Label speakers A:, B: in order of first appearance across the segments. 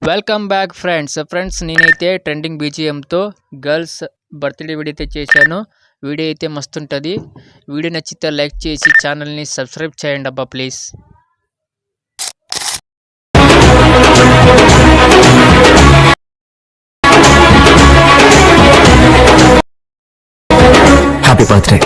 A: Welcome back friends నేనైతే trending బీజిఎంతో girls birthday video అయితే చేశాను. వీడియో అయితే మస్తుంటుంది. వీడియో నచ్చితే లైక్ చేసి ఛానల్ని సబ్స్క్రైబ్ చేయండి అబ్బా please.
B: Happy birthday.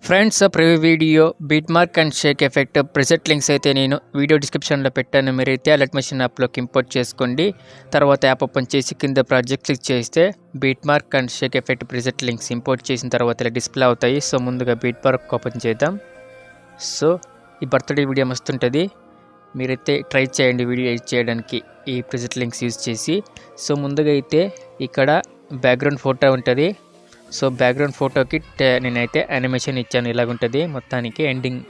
A: Friends preview video beat mark and Sheikh effect present links అయితే నేను వీడియో డిస్క్రిప్షన్లో పెట్టాను. మీరైతే అలర్ట్ మెషిన్ యాప్లోకి ఇంపోర్ట్ చేసుకోండి. తర్వాత యాప్ ఓపెన్ చేసి కింద ప్రాజెక్ట్ క్లిక్ చేస్తే beat mark and Sheikh effect present links import చేసిన తర్వాత ఇలా డిస్ప్లే అవుతాయి. సో ముందుగా బీట్ మార్క్ ఓపెన్ చేద్దాం. సో ఈ బర్త్డే వీడియో మస్తుంటుంది. మీరైతే ట్రై చేయండి వీడియో ఎడిట్ చేయడానికి ఈ ప్రెసెంట్ లింక్స్ యూజ్ చేసి. సో ముందుగా అయితే ఇక్కడ బ్యాక్గ్రౌండ్ ఫోటో ఉంటుంది. సో బ్యాక్గ్రౌండ్ ఫోటోకి నేనైతే యానిమేషన్ ఇచ్చాను. ఇలాగుంటుంది మొత్తానికి ఎండింగ్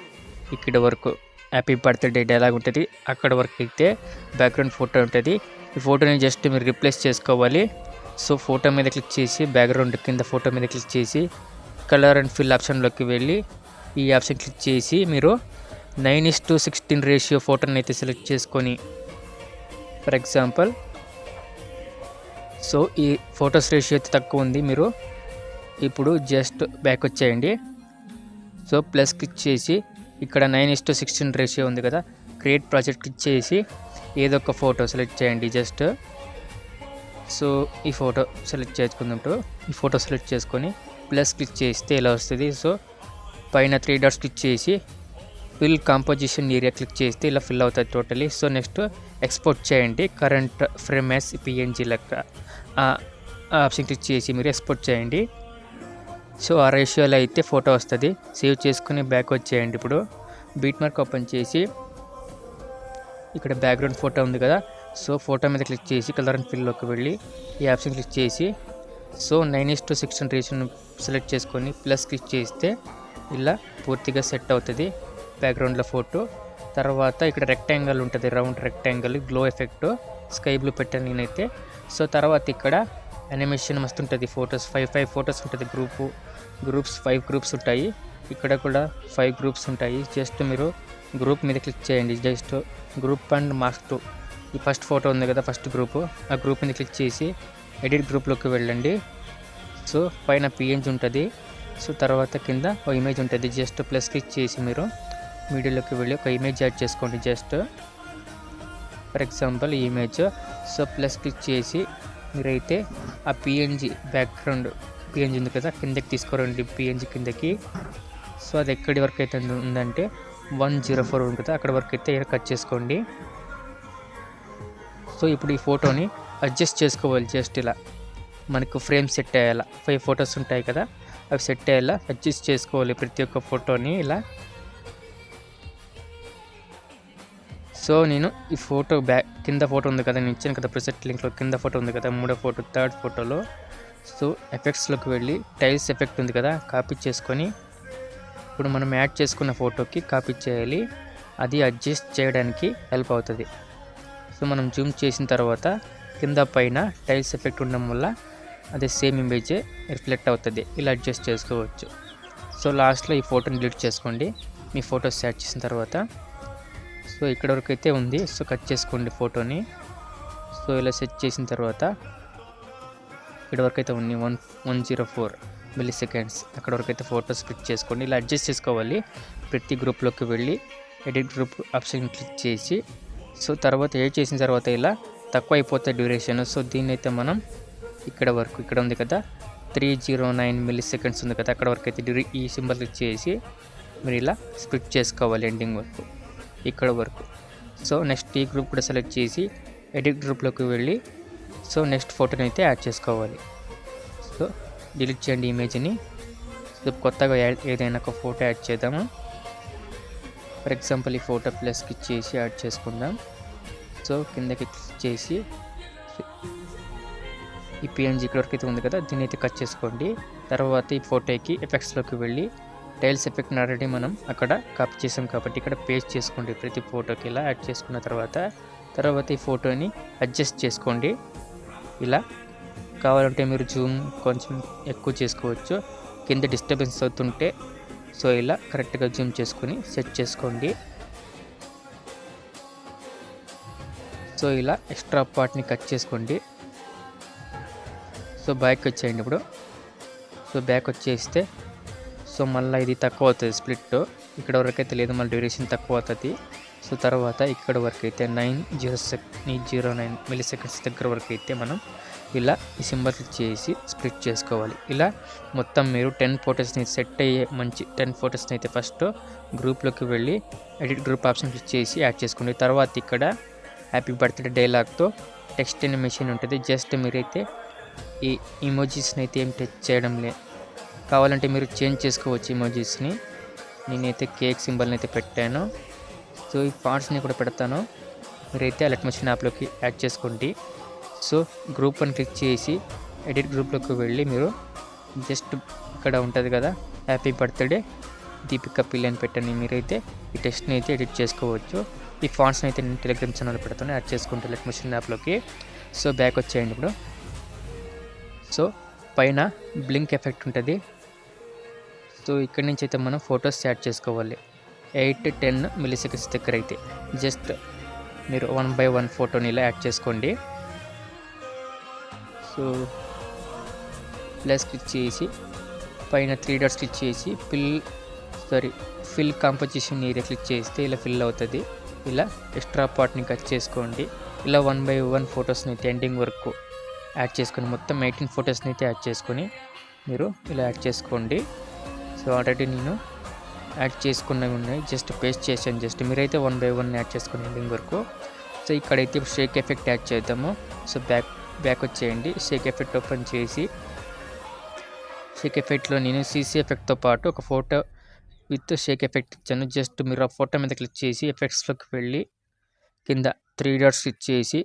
A: ఇక్కడ వరకు హ్యాపీ బర్త్డే డైలాగ్ ఉంటుంది. అక్కడ వరకు అయితే బ్యాక్గ్రౌండ్ ఫోటో ఉంటుంది. ఈ ఫోటోని జస్ట్ మీరు రిప్లేస్ చేసుకోవాలి. సో ఫోటో మీద క్లిక్ చేసి బ్యాక్గ్రౌండ్ కింద ఫోటో మీద క్లిక్ చేసి కలర్ అండ్ ఫిల్ ఆప్షన్లోకి వెళ్ళి ఈ ఆప్షన్ క్లిక్ చేసి మీరు 9:16 రేషియో ఫోటోని అయితే సెలెక్ట్ చేసుకొని ఫర్ ఎగ్జాంపుల్ సో ఈ ఫొటోస్ రేషియో అయితే తక్కువ ఉంది. మీరు ఇప్పుడు జస్ట్ బ్యాక్ వచ్చేయండి. సో ప్లస్ క్లిక్ చేసి ఇక్కడ 9:16 రేషియో ఉంది కదా, క్రియేట్ ప్రాజెక్ట్ క్లిక్ చేసి ఏదో ఒక ఫోటో సెలెక్ట్ చేయండి జస్ట్. సో ఈ ఫోటో సెలెక్ట్ చేసుకుందంటూ ఈ ఫోటో సెలెక్ట్ చేసుకొని ప్లస్ క్లిక్ చేస్తే ఇలా వస్తుంది. సో పైన 3 డాట్స్ క్లిక్ చేసి ఫిల్ కాంపోజిషన్ ఏరియా క్లిక్ చేస్తే ఇలా ఫిల్ అవుతుంది టోటలీ. సో నెక్స్ట్ ఎక్స్పోర్ట్ చేయండి కరెంట్ ఫ్రేమ్ యాస్ పిఎన్జీ లెక్క ఆప్షన్ క్లిక్ చేసి మీరు ఎక్స్పోర్ట్ చేయండి. సో ఆ రేషియోలో అయితే ఫోటో వస్తుంది. సేవ్ చేసుకుని బ్యాక్ వచ్చేయండి. ఇప్పుడు బీట్ మార్క్ ఓపెన్ చేసి ఇక్కడ బ్యాక్గ్రౌండ్ ఫోటో ఉంది కదా, సో ఫోటో మీద క్లిక్ చేసి కలర్ అండ్ ఫిల్లోకి వెళ్ళి ఈ ఆప్షన్ క్లిక్ చేసి సో 9:16 రేషియోను సెలెక్ట్ చేసుకొని ప్లస్ క్లిక్ చేస్తే ఇలా పూర్తిగా సెట్ అవుతుంది బ్యాక్గ్రౌండ్లో ఫోటో. తర్వాత ఇక్కడ రెక్టాంగిల్ ఉంటుంది, round rectangle glow effect sky blue పెట్టాను నేనైతే. సో తర్వాత ఇక్కడ యానిమేషన్ మస్తు ఉంటుంది. ఫొటోస్ 5 ఫొటోస్ ఉంటుంది. గ్రూప్స్ 5 గ్రూప్స్ ఉంటాయి. ఇక్కడ కూడా 5 గ్రూప్స్ ఉంటాయి. జస్ట్ మీరు గ్రూప్ మీద క్లిక్ చేయండి. జస్ట్ గ్రూప్ అండ్ మార్క్ 2 ఈ ఫస్ట్ ఫోటో ఉంది కదా ఫస్ట్ గ్రూప్, ఆ గ్రూప్ మీద క్లిక్ చేసి ఎడిట్ గ్రూప్లోకి వెళ్ళండి. సో పైన పిఎన్జీ ఉంటుంది. సో తర్వాత కింద ఒక ఇమేజ్ ఉంటుంది. జస్ట్ ప్లస్ క్లిక్ చేసి మీరు మీడియాలోకి వెళ్ళి ఒక ఇమేజ్ యాడ్ చేసుకోండి జస్ట్ ఫర్ ఎగ్జాంపుల్ ఈ ఇమేజ్. సో ప్లస్ క్లిక్ చేసి మీరైతే ఆ పిఎన్జీ బ్యాక్గ్రౌండ్ పిఎన్జీ ఉంది కదా కిందకి తీసుకోరండి పిఎన్జీ కిందకి. సో అది ఎక్కడి వరకు అయితే ఉందంటే 104 ఉంది కదా అక్కడ వరకు అయితే కట్ చేసుకోండి. సో ఇప్పుడు ఈ ఫోటోని అడ్జస్ట్ చేసుకోవాలి. జస్ట్ ఇలా మనకు ఫ్రేమ్ సెట్ అయ్యేలా 5 ఫొటోస్ ఉంటాయి కదా అవి సెట్ అయ్యేలా అడ్జస్ట్ చేసుకోవాలి ప్రతి ఒక్క ఫోటోని ఇలా. సో నేను ఈ ఫోటో కింద ఫోటో ఉంది కదా నేను ఇచ్చాను కదా ప్రెసెంట్ లింక్లో కింద ఫోటో ఉంది కదా మూడో ఫోటో థర్డ్ ఫోటోలో. సో ఎఫెక్ట్స్లోకి వెళ్ళి టైల్స్ ఎఫెక్ట్ ఉంది కదా కాపీ చేసుకొని ఇప్పుడు మనం యాడ్ చేసుకున్న ఫోటోకి కాపీ చేయాలి. అది అడ్జస్ట్ చేయడానికి హెల్ప్ అవుతుంది. సో మనం జూమ్ చేసిన తర్వాత కింద పైన టైల్స్ ఎఫెక్ట్ ఉండడం వల్ల అదే సేమ్ ఇమేజే రిఫ్లెక్ట్ అవుతుంది. ఇలా అడ్జస్ట్ చేసుకోవచ్చు. సో లాస్ట్లో ఈ ఫోటోని డిలీట్ చేసుకోండి మీ ఫొటోస్ యాడ్ చేసిన తర్వాత. సో ఇక్కడ వరకు అయితే ఉంది. సో కట్ చేసుకోండి ఫోటోని. సో ఇలా సెట్ చేసిన తర్వాత ఇక్కడ వరకు అయితే ఉంది 104 మిల్లీ సెకండ్స్ అక్కడ వరకు అయితే ఫోటోస్ క్లిక్ చేసుకోండి. ఇలా అడ్జస్ట్ చేసుకోవాలి. ప్రతి గ్రూప్లోకి వెళ్ళి ఎడిట్ గ్రూప్ ఆప్షన్ క్లిక్ చేసి సో తర్వాత ఎడిట్ చేసిన తర్వాత ఇలా తక్కువ అయిపోతాయి డ్యూరేషన్. సో దీన్ని అయితే మనం ఇక్కడ వరకు ఇక్కడ ఉంది కదా 309 మిల్లీ సెకండ్స్ ఉంది కదా అక్కడ వరకు అయితే ఈ సింబల్ క్లిక్ చేసి మీరు ఇలా స్ప్లిట్ చేసుకోవాలి ఎండింగ్ వరకు ఇక్కడ వరకు. సో నెక్స్ట్ ఈ గ్రూప్ కూడా సెలెక్ట్ చేసి ఎడిట్ గ్రూప్లోకి వెళ్ళి సో నెక్స్ట్ ఫోటోని అయితే యాడ్ చేసుకోవాలి. సో డిలీట్ చేయండి ఇమేజ్ని. సో కొత్తగా ఏదైనా ఒక ఫోటో యాడ్ చేద్దాము. ఫర్ ఎగ్జాంపుల్ ఈ ఫోటో ప్లస్ క్లిక్ చేసి యాడ్ చేసుకుందాం. సో కిందకి క్లిక్ చేసి ఈ పిఎన్జీ ఇక్కడ వరకు అయితే ఉంది కదా దీన్ని అయితే కట్ చేసుకోండి. తర్వాత ఈ ఫోటోకి ఎఫెక్ట్స్లోకి వెళ్ళి టైల్స్ ఎఫెక్ట్ని ఆల్రెడీ మనం అక్కడ కాపీ చేసాం కాబట్టి ఇక్కడ పేస్ట్ చేసుకోండి. ప్రతి ఫోటోకి ఇలా యాడ్ చేసుకున్న తర్వాత ఈ ఫోటోని అడ్జస్ట్ చేసుకోండి. ఇలా కావాలంటే మీరు జూమ్ కొంచెం ఎక్కువ చేసుకోవచ్చు. కింద డిస్టర్బెన్స్ అవుతుంటే సో ఇలా కరెక్ట్గా జూమ్ చేసుకొని సెట్ చేసుకోండి. సో ఇలా ఎక్స్ట్రా పార్ట్ని కట్ చేసుకోండి. సో బ్యాక్ వచ్చేయండి ఇప్పుడు. సో బ్యాక్ వచ్చేస్తే సో మళ్ళీ ఇది తక్కువ అవుతుంది స్ప్లిట్. ఇక్కడ వరకు అయితే లేదు, మళ్ళీ డ్యూరేషన్ తక్కువ అవుతుంది. సో తర్వాత ఇక్కడ వరకు అయితే 909 మిల్లీసెకండ్స్ దగ్గర వరకు అయితే మనం ఇలా ఈ సింబల్ క్లిక్ చేసి స్ప్లిట్ చేసుకోవాలి. ఇలా మొత్తం మీరు 10 ఫొటోస్ని సెట్ అయ్యే మంచి 10 ఫొటోస్ని అయితే ఫస్ట్ గ్రూప్లోకి వెళ్ళి ఎడిట్ గ్రూప్ ఆప్షన్ క్లిక్ చేసి యాడ్ చేసుకోండి. తర్వాత ఇక్కడ హ్యాపీ బర్త్డే డైలాగ్తో టెక్స్ట్ అనిమేషన్ ఉంటుంది. జస్ట్ మీరైతే ఈ ఇమోజీస్ని అయితే ఏం టచ్ చేయడం కావాలంటే మీరు చేంజ్ చేసుకోవచ్చు ఇమోజీస్ని. నేనైతే కేక్ సింబల్ని అయితే పెట్టాను. సో ఈ ఫాంట్స్ని కూడా పెడతాను. మీరైతే అలర్ట్ మోషన్ యాప్లోకి యాడ్ చేసుకోండి. సో గ్రూప్ 1 క్లిక్ చేసి ఎడిట్ గ్రూప్లోకి వెళ్ళి మీరు జస్ట్ ఇక్కడ ఉంటుంది కదా హ్యాపీ బర్త్డే దీపిక పిల్లి అని పెట్టండి. మీరైతే ఈ టెక్స్ట్ని అయితే ఎడిట్ చేసుకోవచ్చు. ఈ ఫాంట్స్ని అయితే నేను టెలిగ్రామ్ ఛానల్ పెడతాను, యాడ్ చేసుకుంటే అలర్ట్ మోషన్ యాప్లోకి. సో బ్యాక్ వచ్చేయండి ఇప్పుడు. సో పైన బ్లింక్ ఎఫెక్ట్ ఉంటుంది. సో ఇక్కడి నుంచి అయితే మనం ఫొటోస్ యాడ్ చేసుకోవాలి. 8-10 మిల్లీసెకండ్స్ దగ్గర అయితే జస్ట్ మీరు 1 by 1 ఫోటోని ఇలా యాడ్ చేసుకోండి. సో ప్లస్ క్లిక్ చేసి పైన 3 డాట్స్ క్లిక్ చేసి ఫిల్ కాంపోజిషన్ ఏరియా క్లిక్ చేస్తే ఇలా ఫిల్ అవుతుంది. ఇలా ఎక్స్ట్రా పార్ట్ని కట్ చేసుకోండి. ఇలా 1 by 1 ఫొటోస్ని అయితే ఎండింగ్ వరకు యాడ్ చేసుకొని మొత్తం 18 ఫొటోస్ని అయితే యాడ్ చేసుకొని మీరు ఇలా యాడ్ చేసుకోండి. సో ఆల్రెడీ నేను యాడ్ చేసుకున్నవి ఉన్నాయి, జస్ట్ పేస్ట్ చేశాను. జస్ట్ మీరైతే 1 by 1 యాడ్ చేసుకుని ఎండింగ్ వరకు. సో ఇక్కడైతే షేక్ ఎఫెక్ట్ యాడ్ చేద్దాము. సో బ్యాక్ వచ్చేయండి. షేక్ ఎఫెక్ట్ ఓపెన్ చేసి షేక్ ఎఫెక్ట్లో నేను సీసీ ఎఫెక్ట్తో పాటు ఒక ఫోటో విత్ షేక్ ఎఫెక్ట్ ఇచ్చాను. జస్ట్ మీరు ఆ ఫోటో మీద క్లిక్ చేసి ఎఫెక్ట్స్లోకి వెళ్ళి కింద 3 డాట్స్ క్లిక్ చేసి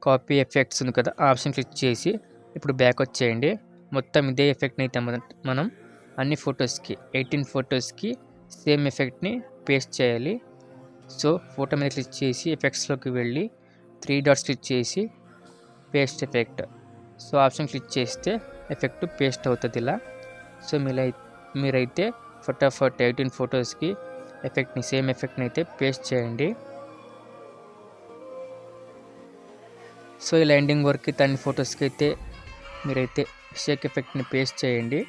A: కాపీ ఎఫెక్ట్స్ ఉంది కదా ఆ ఆప్షన్ క్లిక్ చేసి ఇప్పుడు బ్యాక్ వచ్చేయండి. మొత్తం ఇదే ఎఫెక్ట్ని అయితే మనం అన్ని ఫొటోస్కి 18 ఫొటోస్కి సేమ్ ఎఫెక్ట్ని పేస్ట్ చేయాలి. సో ఫోటో మీద క్లిక్ చేసి ఎఫెక్ట్స్లోకి వెళ్ళి 3 డాట్స్ క్లిక్ చేసి paste effect. So option click చేస్తే ఎఫెక్ట్ పేస్ట్ అవుతుంది ఇలా. సో మీరైతే ఫటాఫట్ 18 ఫొటోస్కి ఎఫెక్ట్ని సేమ్ ఎఫెక్ట్ని అయితే పేస్ట్ చేయండి. సో ఇలా ఎండింగ్ వరకు అన్ని ఫొటోస్కి అయితే మీరైతే షేక్ ఎఫెక్ట్ని పేస్ట్ చేయండి.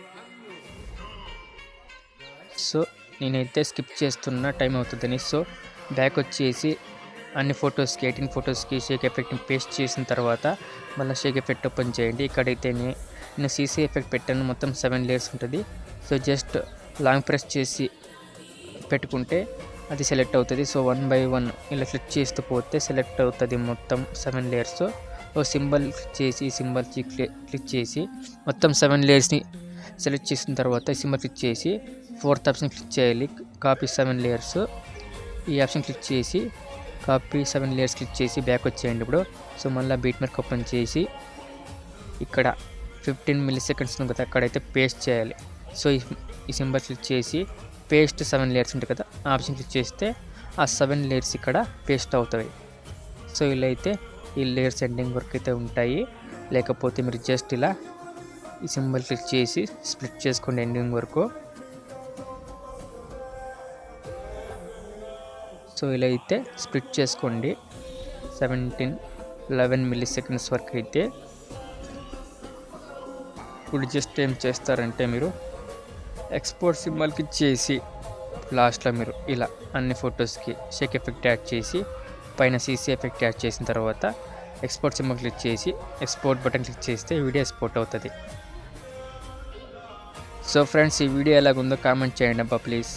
A: సో నేనైతే స్కిప్ చేస్తున్న టైం అవుతుందని. సో బ్యాక్ వచ్చేసి అన్ని ఫొటోస్కి 18 ఫొటోస్కి షేక్ ఎఫెక్ట్ని పేస్ట్ చేసిన తర్వాత మళ్ళీ షేక్ ఎఫెక్ట్ ఓపెన్ చేయండి. ఇక్కడైతే నేను సీసీ ఎఫెక్ట్ పెట్టాను, మొత్తం 7 లేయర్స్ ఉంటుంది. సో జస్ట్ లాంగ్ ప్రెస్ చేసి పెట్టుకుంటే అది సెలెక్ట్ అవుతుంది. సో 1 by 1 ఇలా క్లిక్ చేస్తూ పోతే సెలెక్ట్ అవుతుంది మొత్తం 7 లేయర్స్. ఓ సింబల్ క్లిక్ చేసి ఈ సింబల్ క్లిక్ చేసి మొత్తం 7 లేయర్స్ని సెలెక్ట్ చేసిన తర్వాత ఈ సింబల్ క్లిక్ చేసి 4th ఆప్షన్ క్లిక్ చేయాలి, కాపీ 7 లేయర్స్. ఈ ఆప్షన్ క్లిక్ చేసి కాపీ 7 లేయర్స్ క్లిక్ చేసి బ్యాక్ వచ్చేయండి ఇప్పుడు. సో మళ్ళీ బీట్ మార్క్ ఓపెన్ చేసి ఇక్కడ 15 మిల్లీసెకండ్స్ ఉంది కదా అక్కడైతే పేస్ట్ చేయాలి. సో ఈ సింబల్ క్లిక్ చేసి పేస్ట్ 7 లేయర్స్ ఉంటుంది కదా ఆ ఆప్షన్ క్లిక్ చేస్తే ఆ 7 లేయర్స్ ఇక్కడ పేస్ట్ అవుతాయి. సో ఇలా అయితే ఈ లేయర్స్ ఎండింగ్ వరకు అయితే ఉంటాయి. లేకపోతే మీరు జస్ట్ ఇలా ఈ సింబల్ క్లిక్ చేసి స్ప్లిట్ చేసుకోండి ఎండింగ్ వరకు. సో ఇలా అయితే స్ప్లిట్ చేసుకోండి 17-11 మిల్లీసెకండ్స్ వరకు అయితే. ఇప్పుడు జస్ట్ ఏం చేస్తారంటే మీరు ఎక్స్పోర్ట్ సింబల్ క్లిక్ చేసి లాస్ట్లో మీరు ఇలా అన్ని ఫొటోస్కి షేక్ ఎఫెక్ట్ యాడ్ చేసి పైన సీసీ ఎఫెక్ట్ యాడ్ చేసిన తర్వాత ఎక్స్పోర్ట్ సింబల్ క్లిక్ చేసి ఎక్స్పోర్ట్ బటన్ క్లిక్ చేస్తే వీడియో ఎక్స్పోర్ట్ అవుతుంది. సో ఫ్రెండ్స్ ఈ వీడియో ఎలాగుందో కామెంట్ చేయండి అబ్బా ప్లీజ్.